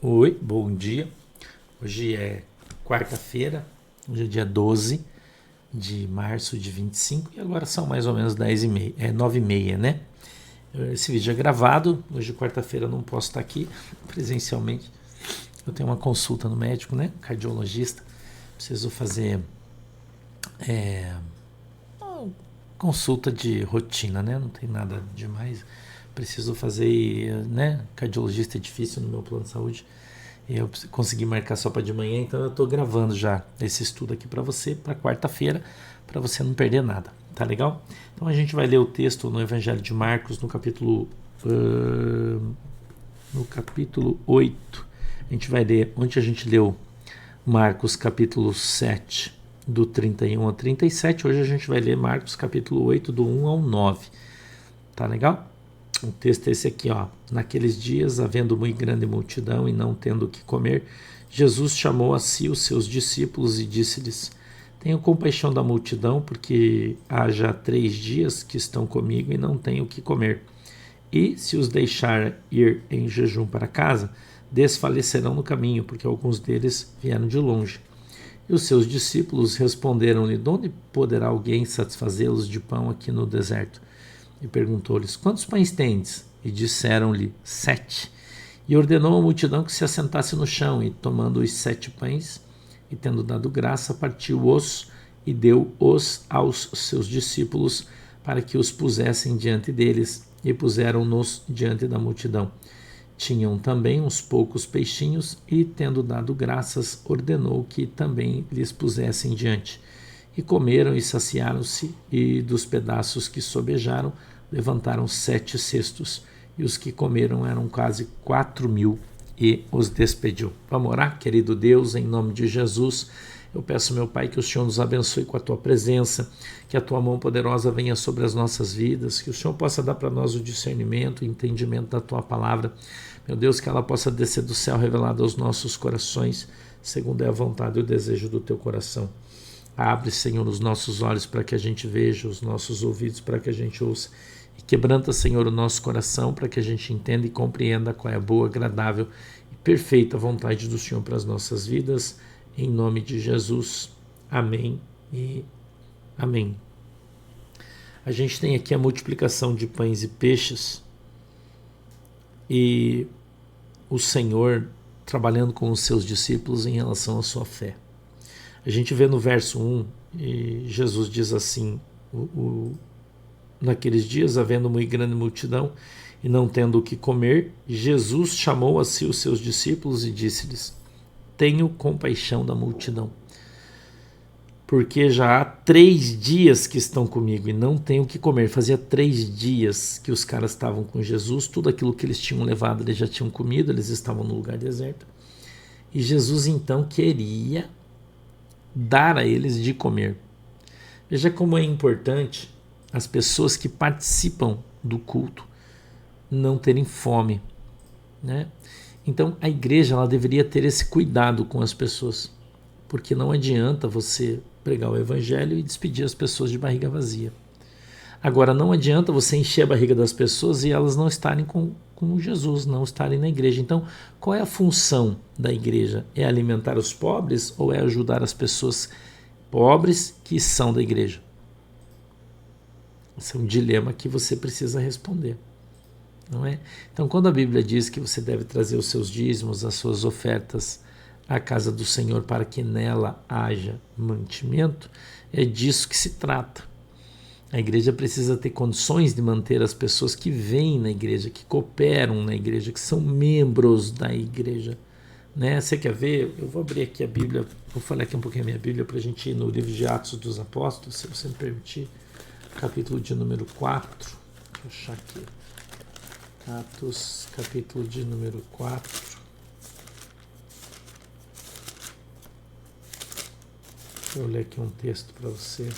Oi, bom dia. Hoje é quarta-feira, hoje é dia 12 de março de 25 e agora são mais ou menos 10h30, 9h30, né? Esse vídeo é gravado, hoje quarta-feira eu não posso estar aqui presencialmente. Eu tenho uma consulta no médico, né? Cardiologista. Preciso fazer uma consulta de rotina, né? Não tem nada demais. Preciso fazer, né? Cardiologista é difícil no meu plano de saúde. Eu consegui marcar só para de manhã, então eu estou gravando já esse estudo aqui para você, para quarta-feira, para você não perder nada, tá legal? Então a gente vai ler o texto no Evangelho de Marcos, no capítulo 8. A gente vai ler, onde a gente leu Marcos capítulo 7, do 31 ao 37, hoje a gente vai ler Marcos capítulo 8, do 1 ao 9, tá legal? O texto é esse aqui, ó. Naqueles dias, havendo muito grande multidão e não tendo o que comer, Jesus chamou a si os seus discípulos e disse-lhes: Tenho compaixão da multidão, porque há já 3 dias que estão comigo e não têm o que comer. E, se os deixar ir em jejum para casa, desfalecerão no caminho, porque alguns deles vieram de longe. E os seus discípulos responderam-lhe: De onde poderá alguém satisfazê-los de pão aqui no deserto? E perguntou-lhes: Quantos pães tendes? E disseram-lhe: 7. E ordenou à multidão que se assentasse no chão, e tomando os 7 pães, e tendo dado graça, partiu-os e deu-os aos seus discípulos, para que os pusessem diante deles, e puseram-nos diante da multidão. Tinham também uns poucos peixinhos, e tendo dado graças, ordenou que também lhes pusessem diante. E comeram e saciaram-se, e dos pedaços que sobejaram, levantaram 7 cestos, e os que comeram eram quase 4.000, e os despediu. Vamos orar? Querido Deus, em nome de Jesus, eu peço, meu Pai, que o Senhor nos abençoe com a Tua presença, que a Tua mão poderosa venha sobre as nossas vidas, que o Senhor possa dar para nós o discernimento, o entendimento da Tua palavra. Meu Deus, que ela possa descer do céu revelada aos nossos corações, segundo é a vontade e o desejo do Teu coração. Abre, Senhor, os nossos olhos para que a gente veja, os nossos ouvidos para que a gente ouça. E quebranta, Senhor, o nosso coração para que a gente entenda e compreenda qual é a boa, agradável e perfeita vontade do Senhor para as nossas vidas. Em nome de Jesus. Amém e amém. A gente tem aqui a multiplicação de pães e peixes e o Senhor trabalhando com os seus discípulos em relação à sua fé. A gente vê no verso 1, e Jesus diz assim: naqueles dias, havendo muito grande multidão e não tendo o que comer, Jesus chamou a si os seus discípulos e disse-lhes: Tenho compaixão da multidão, porque já há 3 dias que estão comigo e não têm o que comer. Fazia 3 dias que os caras estavam com Jesus, tudo aquilo que eles tinham levado eles já tinham comido, eles estavam no lugar deserto. E Jesus então queria dar a eles de comer. Veja como é importante as pessoas que participam do culto não terem fome, né? Então a igreja ela deveria ter esse cuidado com as pessoas, porque não adianta você pregar o evangelho e despedir as pessoas de barriga vazia. Agora, não adianta você encher a barriga das pessoas e elas não estarem com Jesus, não estarem na igreja. Então, qual é a função da igreja? É alimentar os pobres ou é ajudar as pessoas pobres que são da igreja? Esse é um dilema que você precisa responder, não é? Então, quando a Bíblia diz que você deve trazer os seus dízimos, as suas ofertas à casa do Senhor para que nela haja mantimento, é disso que se trata. A igreja precisa ter condições de manter as pessoas que vêm na igreja, que cooperam na igreja, que são membros da igreja, né? Você quer ver? Eu vou abrir aqui a Bíblia, vou falar aqui um pouquinho a minha Bíblia para a gente ir no livro de Atos dos Apóstolos, se você me permitir, capítulo de número 4, deixa eu achar aqui, Atos, capítulo de número 4, eu vou ler aqui um texto para você.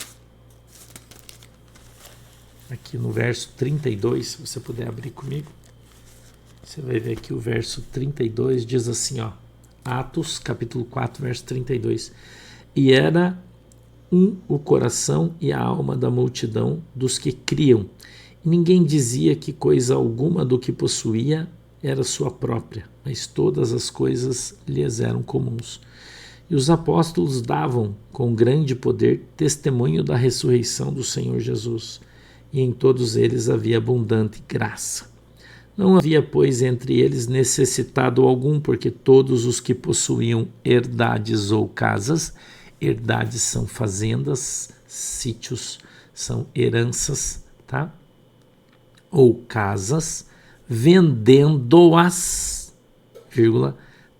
Aqui no verso 32, se você puder abrir comigo, você vai ver aqui o verso 32, diz assim, ó, Atos, capítulo 4, verso 32. E era o coração e a alma da multidão dos que criam. E ninguém dizia que coisa alguma do que possuía era sua própria, mas todas as coisas lhes eram comuns. E os apóstolos davam, com grande poder, testemunho da ressurreição do Senhor Jesus, e em todos eles havia abundante graça. Não havia, pois, entre eles necessitado algum, porque todos os que possuíam herdades ou casas, herdades são fazendas, sítios são heranças, tá? Ou casas, vendendo-as,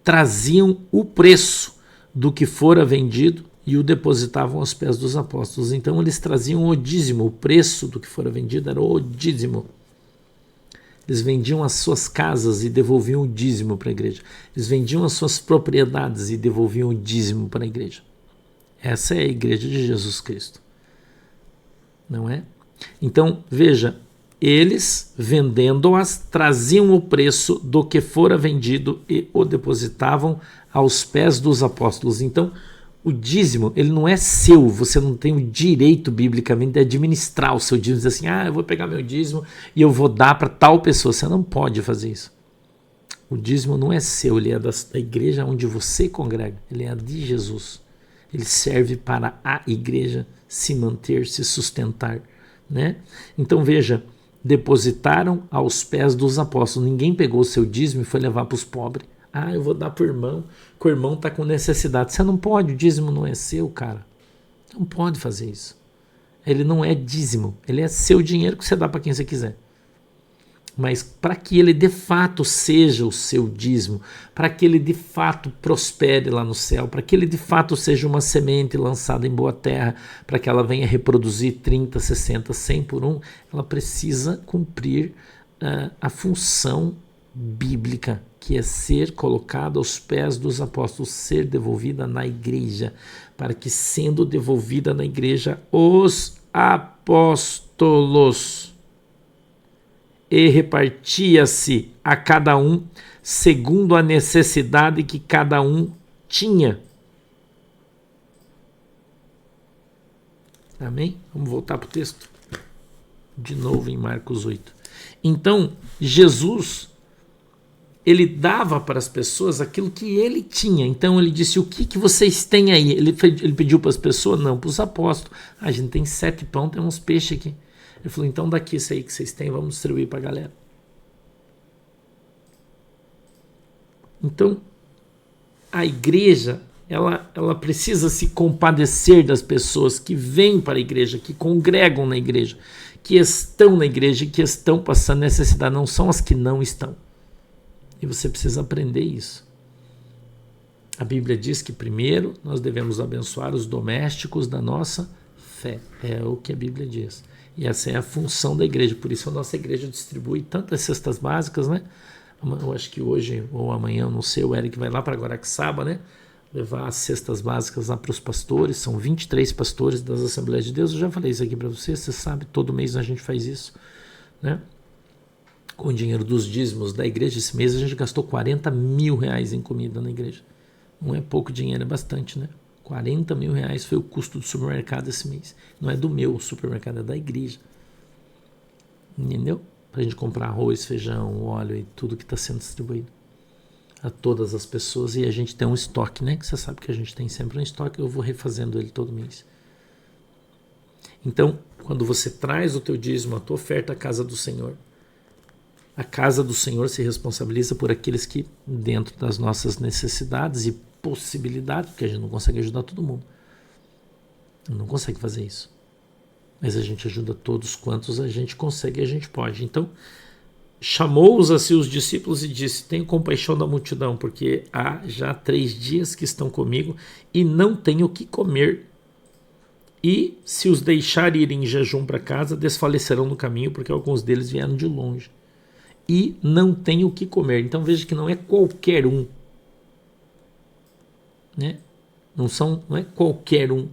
traziam o preço do que fora vendido e o depositavam aos pés dos apóstolos. Então eles traziam o dízimo, o preço do que fora vendido era o dízimo. Eles vendiam as suas casas e devolviam o dízimo para a igreja. Eles vendiam as suas propriedades e devolviam o dízimo para a igreja. Essa é a igreja de Jesus Cristo. Não é? Então, veja, eles, vendendo-as, traziam o preço do que fora vendido e o depositavam aos pés dos apóstolos. Então, o dízimo, ele não é seu, você não tem o direito biblicamente de administrar o seu dízimo, dizer assim, eu vou pegar meu dízimo e eu vou dar para tal pessoa. Você não pode fazer isso. O dízimo não é seu, ele é da igreja onde você congrega, ele é de Jesus. Ele serve para a igreja se manter, se sustentar, né? Então veja, depositaram aos pés dos apóstolos. Ninguém pegou o seu dízimo e foi levar para os pobres. Eu vou dar para o irmão, que o irmão está com necessidade. Você não pode, o dízimo não é seu, cara. Não pode fazer isso. Ele não é dízimo, ele é seu dinheiro que você dá para quem você quiser. Mas para que ele de fato seja o seu dízimo, para que ele de fato prospere lá no céu, para que ele de fato seja uma semente lançada em boa terra, para que ela venha reproduzir 30, 60, 100 por um, ela precisa cumprir a função bíblica, que é ser colocada aos pés dos apóstolos, ser devolvida na igreja, para que sendo devolvida na igreja, os apóstolos e repartia-se a cada um segundo a necessidade que cada um tinha. Amém? Vamos voltar para o texto? De novo em Marcos 8. Então, Jesus, ele dava para as pessoas aquilo que ele tinha. Então ele disse, o que vocês têm aí? Ele pediu para as pessoas? Não, para os apóstolos. A gente tem 7 pão, tem uns peixes aqui. Ele falou, então daqui isso aí que vocês têm, vamos distribuir para a galera. Então, a igreja, ela precisa se compadecer das pessoas que vêm para a igreja, que congregam na igreja, que estão na igreja e que estão passando necessidade, não são as que não estão. E você precisa aprender isso. A Bíblia diz que primeiro nós devemos abençoar os domésticos da nossa fé. É o que a Bíblia diz. E essa é a função da igreja. Por isso a nossa igreja distribui tantas cestas básicas, né? Eu acho que hoje ou amanhã, não sei, o Eric vai lá para Guaraqueçaba, né? Levar as cestas básicas lá para os pastores. São 23 pastores das Assembleias de Deus. Eu já falei isso aqui para você sabe, todo mês a gente faz isso, né? Com o dinheiro dos dízimos da igreja, esse mês a gente gastou 40 mil reais em comida na igreja. Não é pouco dinheiro, é bastante, né? 40 mil reais foi o custo do supermercado esse mês. Não é do meu supermercado, é da igreja. Entendeu? Para a gente comprar arroz, feijão, óleo e tudo que está sendo distribuído a todas as pessoas. E a gente tem um estoque, né? Que você sabe que a gente tem sempre um estoque. Eu vou refazendo ele todo mês. Então, quando você traz o teu dízimo, a tua oferta à casa do Senhor, a casa do Senhor se responsabiliza por aqueles que, dentro das nossas necessidades e possibilidades, porque a gente não consegue ajudar todo mundo. Não consegue fazer isso. Mas a gente ajuda todos quantos a gente consegue e a gente pode. Então, chamou-os a si os discípulos e disse, tenho compaixão da multidão, porque há já 3 dias que estão comigo e não tenho o que comer. E se os deixar ir em jejum para casa, desfalecerão no caminho, porque alguns deles vieram de longe. E não tenho o que comer. Então veja que não é qualquer um, né? Não é qualquer um.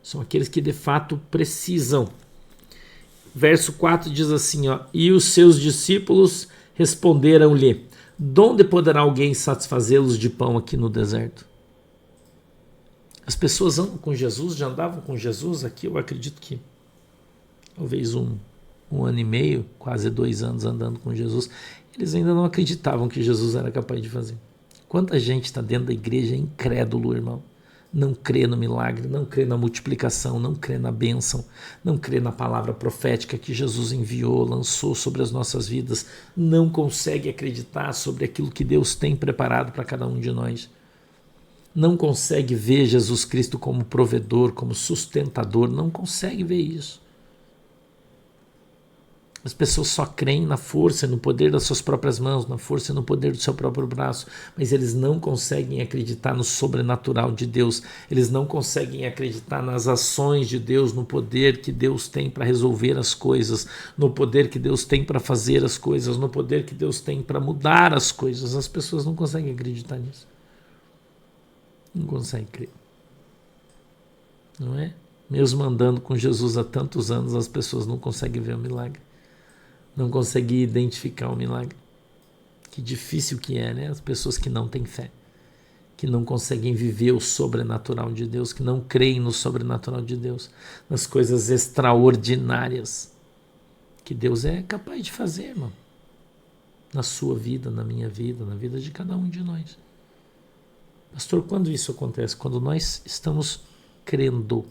São aqueles que de fato precisam. Verso 4 diz assim, e os seus discípulos responderam-lhe, donde poderá alguém satisfazê-los de pão aqui no deserto? As pessoas andam com Jesus, já andavam com Jesus aqui, eu acredito que talvez um 1 ano e meio, quase 2 anos andando com Jesus, eles ainda não acreditavam que Jesus era capaz de fazer. Quanta gente está dentro da igreja incrédulo, irmão. Não crê no milagre, não crê na multiplicação, não crê na bênção, não crê na palavra profética que Jesus enviou, lançou sobre as nossas vidas, não consegue acreditar sobre aquilo que Deus tem preparado para cada um de nós. Não consegue ver Jesus Cristo como provedor, como sustentador, não consegue ver isso. As pessoas só creem na força e no poder das suas próprias mãos, na força e no poder do seu próprio braço, mas eles não conseguem acreditar no sobrenatural de Deus, eles não conseguem acreditar nas ações de Deus, no poder que Deus tem para resolver as coisas, no poder que Deus tem para fazer as coisas, no poder que Deus tem para mudar as coisas. As pessoas não conseguem acreditar nisso. Não conseguem crer. Não é? Mesmo andando com Jesus há tantos anos, as pessoas não conseguem ver o milagre. Não conseguem identificar o milagre. Que difícil que é, né? As pessoas que não têm fé, que não conseguem viver o sobrenatural de Deus, que não creem no sobrenatural de Deus, nas coisas extraordinárias que Deus é capaz de fazer, irmão. Na sua vida, na minha vida, na vida de cada um de nós. Pastor, quando isso acontece? Quando nós estamos crendo.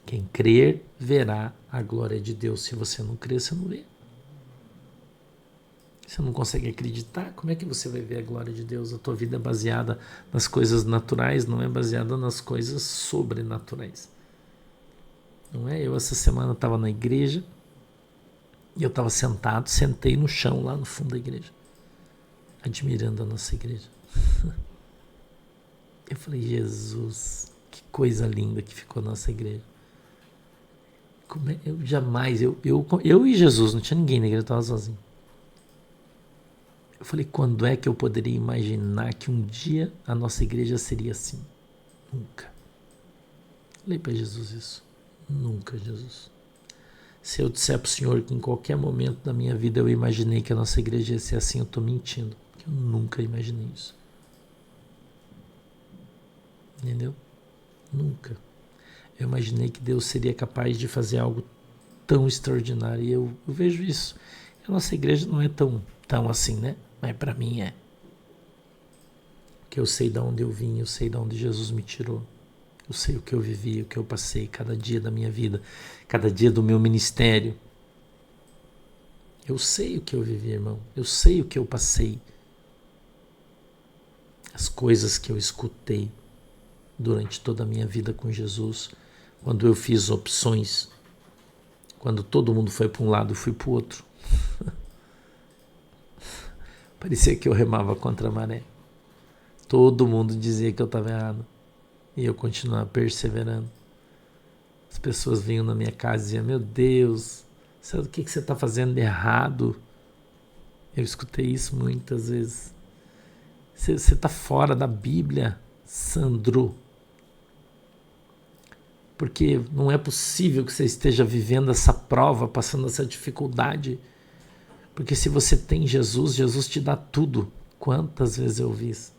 Quem crer, verá a glória de Deus. Se você não crer, você não vê. Você não consegue acreditar, como é que você vai ver a glória de Deus? A tua vida é baseada nas coisas naturais, não é baseada nas coisas sobrenaturais. Não é? Eu essa semana estava na igreja e eu estava sentei no chão lá no fundo da igreja, admirando a nossa igreja. Eu falei, Jesus, que coisa linda que ficou a nossa igreja. Eu jamais, eu e Jesus, não tinha ninguém na igreja, eu estava sozinho. Eu falei, quando é que eu poderia imaginar que um dia a nossa igreja seria assim? Nunca. Falei para Jesus isso. Nunca, Jesus. Se eu disser para o Senhor que em qualquer momento da minha vida eu imaginei que a nossa igreja ia ser assim, eu estou mentindo. Porque eu nunca imaginei isso. Entendeu? Nunca. Eu imaginei que Deus seria capaz de fazer algo tão extraordinário. E eu vejo isso. A nossa igreja não é tão assim, né? Mas para mim é. Porque eu sei de onde eu vim, eu sei de onde Jesus me tirou. Eu sei o que eu vivi, o que eu passei, cada dia da minha vida, cada dia do meu ministério. Eu sei o que eu vivi, irmão. Eu sei o que eu passei. As coisas que eu escutei durante toda a minha vida com Jesus. Quando eu fiz opções. Quando todo mundo foi para um lado, eu fui para o outro. Parecia que eu remava contra a maré. Todo mundo dizia que eu estava errado. E eu continuava perseverando. As pessoas vinham na minha casa e diziam, meu Deus, sabe o que você está fazendo de errado? Eu escutei isso muitas vezes. Você está fora da Bíblia, Sandro. Porque não é possível que você esteja vivendo essa prova, passando essa dificuldade. Porque se você tem Jesus, Jesus te dá tudo. Quantas vezes eu vi isso?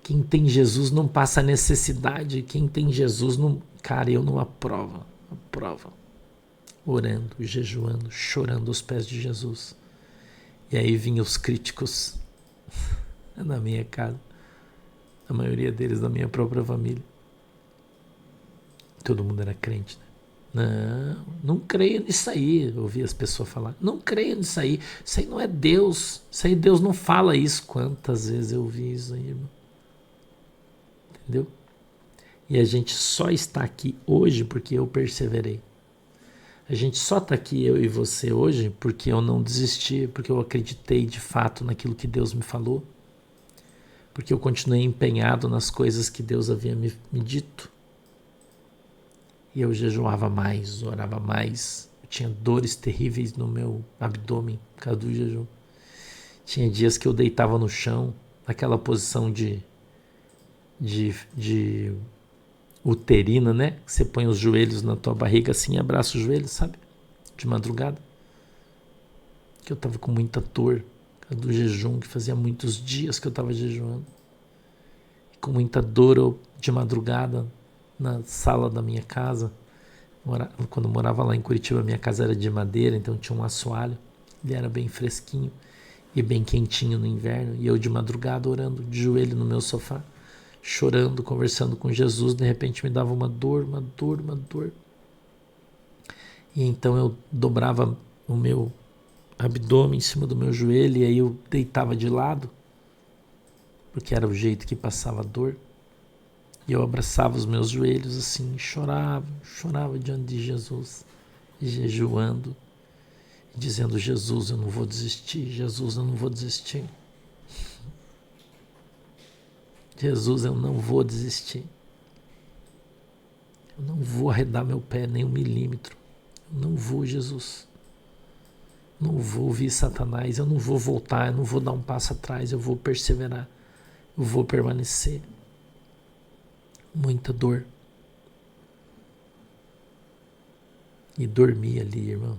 Quem tem Jesus não passa necessidade. Quem tem Jesus não... Cara, eu não aprovo. Orando, jejuando, chorando aos pés de Jesus. E aí vinham os críticos na minha casa. A maioria deles da minha própria família. Todo mundo era crente, né? Não creio nisso aí, eu ouvi as pessoas falar. Não creio nisso aí não é Deus. Isso aí Deus não fala isso. Quantas vezes eu ouvi isso aí, irmão? Entendeu? E a gente só está aqui hoje porque eu perseverei. A gente só está aqui, eu e você, hoje, porque eu não desisti, porque eu acreditei de fato naquilo que Deus me falou, porque eu continuei empenhado nas coisas que Deus havia me dito. E eu jejuava mais, orava mais. Eu tinha dores terríveis no meu abdômen por causa do jejum. Tinha dias que eu deitava no chão, naquela posição de uterina, né? Você põe os joelhos na tua barriga assim e abraça os joelhos, sabe? De madrugada. Que eu estava com muita dor por causa do jejum, que fazia muitos dias que eu estava jejuando. E com muita dor eu, de madrugada, na sala da minha casa, Quando eu morava lá em Curitiba, minha casa era de madeira, então tinha um assoalho. Ele era bem fresquinho e bem quentinho no inverno. E eu de madrugada orando, de joelho no meu sofá, chorando, conversando com Jesus. De repente me dava uma dor, uma dor, uma dor. E então eu dobrava o meu abdômen em cima do meu joelho e aí eu deitava de lado, porque era o jeito que passava a dor. E eu abraçava os meus joelhos assim, chorava, chorava diante de Jesus, jejuando, dizendo: Jesus, eu não vou desistir, Jesus, eu não vou desistir. Jesus, eu não vou desistir. Eu não vou arredar meu pé nem 1 milímetro. Eu não vou, Jesus. Não vou ouvir Satanás, eu não vou voltar, eu não vou dar um passo atrás, eu vou perseverar, eu vou permanecer. Muita dor. E dormi ali, irmão.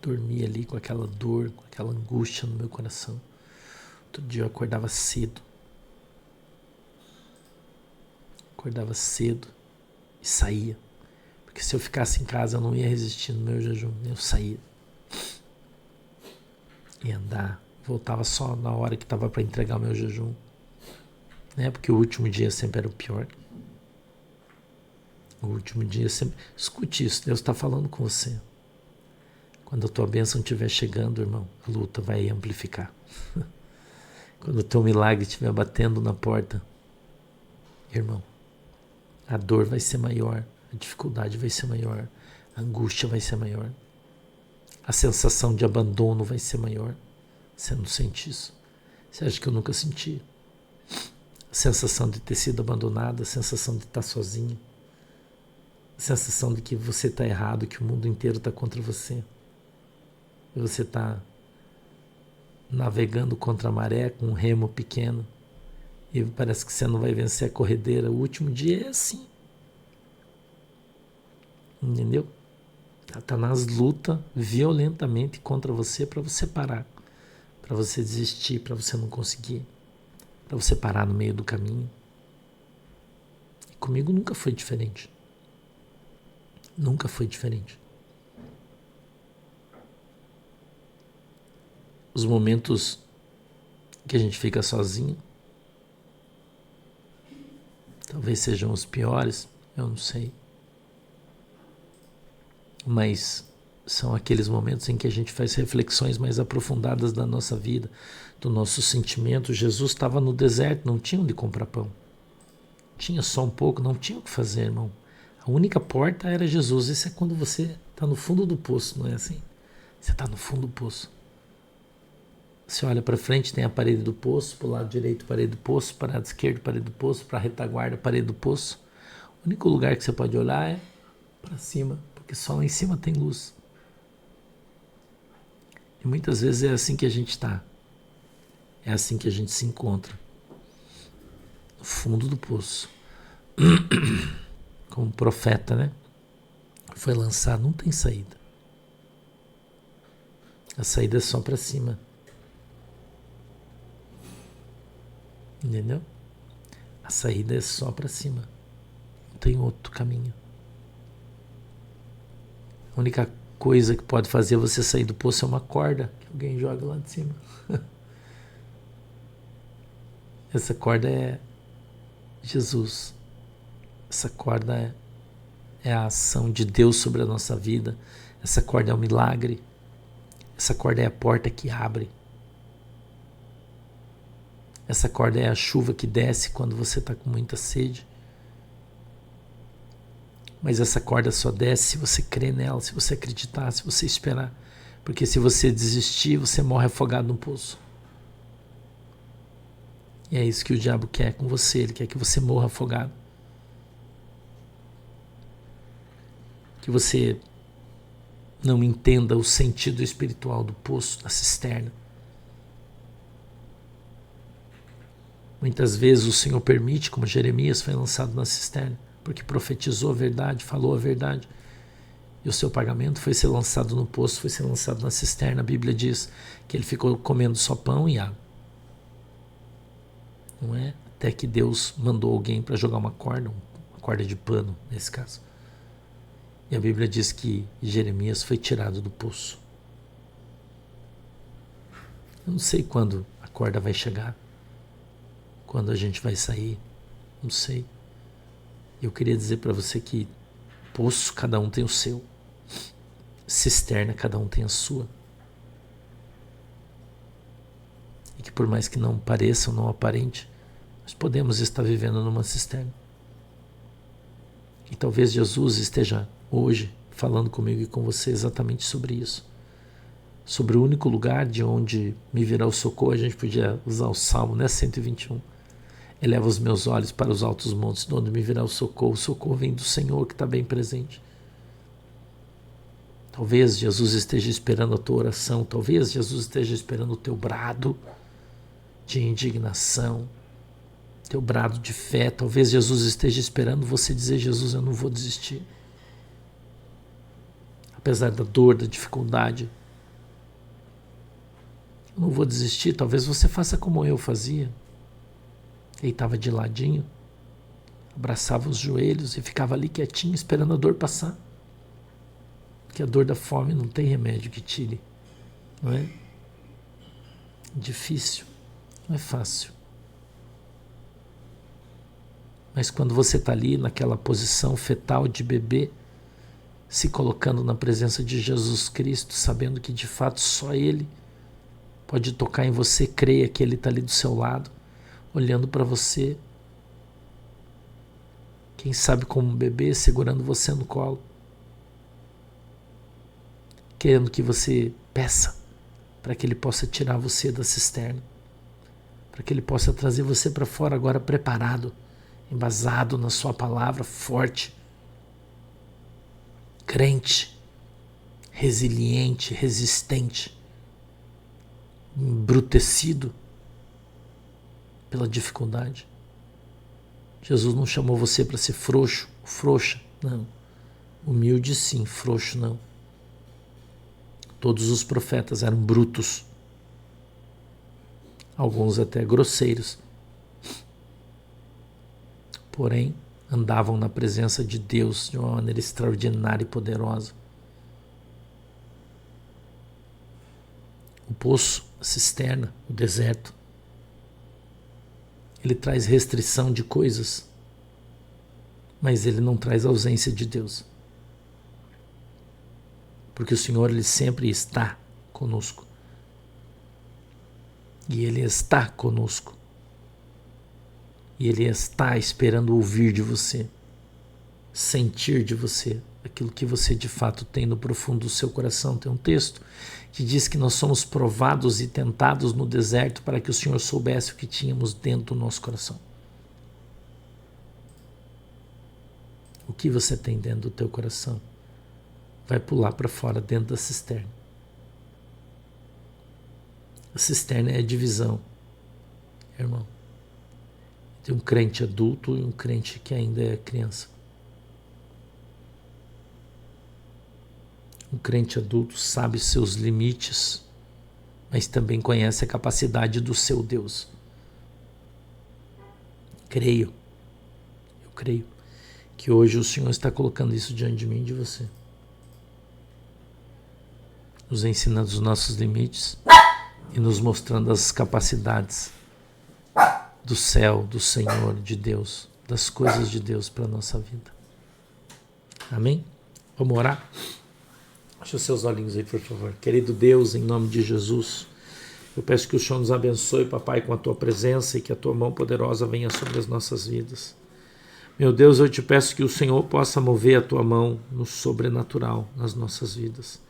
Dormi ali com aquela dor, com aquela angústia no meu coração. Outro dia eu acordava cedo. Acordava cedo e saía. Porque se eu ficasse em casa eu não ia resistir no meu jejum. Eu saía. Ia andar. Voltava só na hora que estava para entregar o meu jejum. Né? Porque o último dia sempre era o pior. O último dia sempre... Escute isso, Deus está falando com você. Quando a tua bênção estiver chegando, irmão, a luta vai amplificar. Quando o teu milagre estiver batendo na porta, irmão, a dor vai ser maior, a dificuldade vai ser maior, a angústia vai ser maior, a sensação de abandono vai ser maior. Você não sente isso? Você acha que eu nunca senti? A sensação de ter sido abandonado, a sensação de estar sozinho, a sensação de que você está errado, que o mundo inteiro está contra você. E você está navegando contra a maré com um remo pequeno e parece que você não vai vencer a corredeira. O último dia é assim. Entendeu? Satanás luta violentamente contra você para você parar, para você desistir, para você não conseguir, para você parar no meio do caminho. E comigo nunca foi diferente. Nunca foi diferente. Os momentos que a gente fica sozinho talvez sejam os piores, eu não sei. Mas são aqueles momentos em que a gente faz reflexões mais aprofundadas da nossa vida, do nosso sentimento. Jesus estava no deserto, não tinha onde comprar pão. Tinha só um pouco, não tinha o que fazer, irmão. A única porta era Jesus. Isso é quando você está no fundo do poço, não é assim? Você está no fundo do poço. Você olha para frente, tem a parede do poço, para o lado direito, parede do poço, para o lado esquerdo, parede do poço, para a retaguarda, parede do poço. O único lugar que você pode olhar é para cima, porque só lá em cima tem luz. E muitas vezes é assim que a gente está. É assim que a gente se encontra. No fundo do poço. Como profeta, né? Foi lançado, não tem saída. A saída é só para cima. Entendeu? A saída é só para cima. Não tem outro caminho. A única coisa que pode fazer você sair do poço é uma corda que alguém joga lá de cima. Essa corda é Jesus. Essa corda é a ação de Deus sobre a nossa vida. Essa corda é um milagre. Essa corda é a porta que abre. Essa corda é a chuva que desce quando você está com muita sede. Mas essa corda só desce se você crer nela, se você acreditar, se você esperar. Porque se você desistir, você morre afogado no poço. E é isso que o diabo quer com você. Ele quer que você morra afogado. Que você não entenda o sentido espiritual do poço, da cisterna. Muitas vezes o Senhor permite, como Jeremias foi lançado na cisterna, porque profetizou a verdade, falou a verdade. E o seu pagamento foi ser lançado no poço, foi ser lançado na cisterna. A Bíblia diz que ele ficou comendo só pão e água. Não é? Até que Deus mandou alguém para jogar uma corda de pano, nesse caso. E a Bíblia diz que Jeremias foi tirado do poço. Eu não sei quando a corda vai chegar, quando a gente vai sair, não sei. Eu queria dizer para você que poço, cada um tem o seu. Cisterna, cada um tem a sua. E que por mais que não pareça ou não aparente, nós podemos estar vivendo numa cisterna. E talvez Jesus esteja hoje falando comigo e com você exatamente sobre isso. Sobre o único lugar de onde me virá o socorro. A gente podia usar o Salmo, né? 121. Eleva os meus olhos para os altos montes, de onde me virá o socorro. O socorro vem do Senhor, que está bem presente. Talvez Jesus esteja esperando a tua oração. Talvez Jesus esteja esperando o teu brado de indignação, teu brado de fé. Talvez Jesus esteja esperando você dizer: Jesus, eu não vou desistir. Apesar da dor, da dificuldade, eu não vou desistir. Talvez você faça como eu fazia. Deitava de ladinho, abraçava os joelhos e ficava ali quietinho esperando a dor passar. Porque a dor da fome não tem remédio que tire, não é? Difícil, não é fácil. Mas quando você está ali naquela posição fetal de bebê, se colocando na presença de Jesus Cristo, sabendo que de fato só Ele pode tocar em você, creia que Ele está ali do seu lado, olhando para você, quem sabe como um bebê, segurando você no colo, querendo que você peça para que Ele possa tirar você da cisterna, para que Ele possa trazer você para fora agora preparado, embasado na sua palavra, forte, crente, resiliente, resistente, embrutecido pela dificuldade. Jesus não chamou você para ser frouxo, frouxa, não. Humilde sim, frouxo não. Todos os profetas eram brutos, alguns até grosseiros, porém andavam na presença de Deus de uma maneira extraordinária e poderosa. O poço, a cisterna, o deserto, ele traz restrição de coisas, mas ele não traz ausência de Deus. Porque o Senhor, Ele sempre está conosco. E Ele está conosco. E Ele está esperando ouvir de você, sentir de você aquilo que você de fato tem no profundo do seu coração. Tem um texto que diz que nós somos provados e tentados no deserto para que o Senhor soubesse o que tínhamos dentro do nosso coração. O que você tem dentro do teu coração vai pular para fora dentro da cisterna. A cisterna é a divisão, irmão. Tem um crente adulto e um crente que ainda é criança. Um crente adulto sabe seus limites, mas também conhece a capacidade do seu Deus. Eu creio que hoje o Senhor está colocando isso diante de mim e de você. Nos ensinando os nossos limites e nos mostrando as capacidades do céu, do Senhor, de Deus, das coisas de Deus para a nossa vida. Amém? Vamos orar? Feche os seus olhinhos aí, por favor. Querido Deus, em nome de Jesus, eu peço que o Senhor nos abençoe, papai, com a tua presença e que a tua mão poderosa venha sobre as nossas vidas. Meu Deus, eu te peço que o Senhor possa mover a tua mão no sobrenatural nas nossas vidas.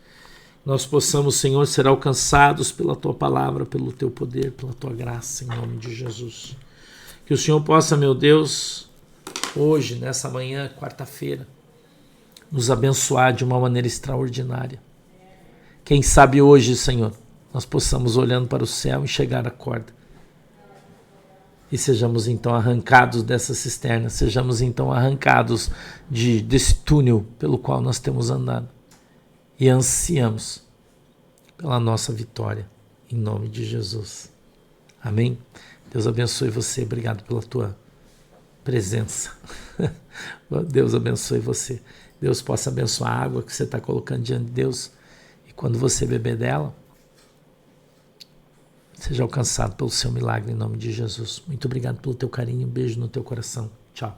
Nós possamos, Senhor, ser alcançados pela tua palavra, pelo teu poder, pela tua graça, em nome de Jesus. Que o Senhor possa, meu Deus, hoje, nessa manhã, quarta-feira, nos abençoar de uma maneira extraordinária. Quem sabe hoje, Senhor, nós possamos, olhando para o céu, enxergar a corda. E sejamos então arrancados dessa cisterna, sejamos então arrancados desse túnel pelo qual nós temos andado. E ansiamos pela nossa vitória, em nome de Jesus. Amém? Deus abençoe você, obrigado pela tua presença. Deus abençoe você. Deus possa abençoar a água que você está colocando diante de Deus. E quando você beber dela, seja alcançado pelo seu milagre em nome de Jesus. Muito obrigado pelo teu carinho. Um beijo no teu coração. Tchau.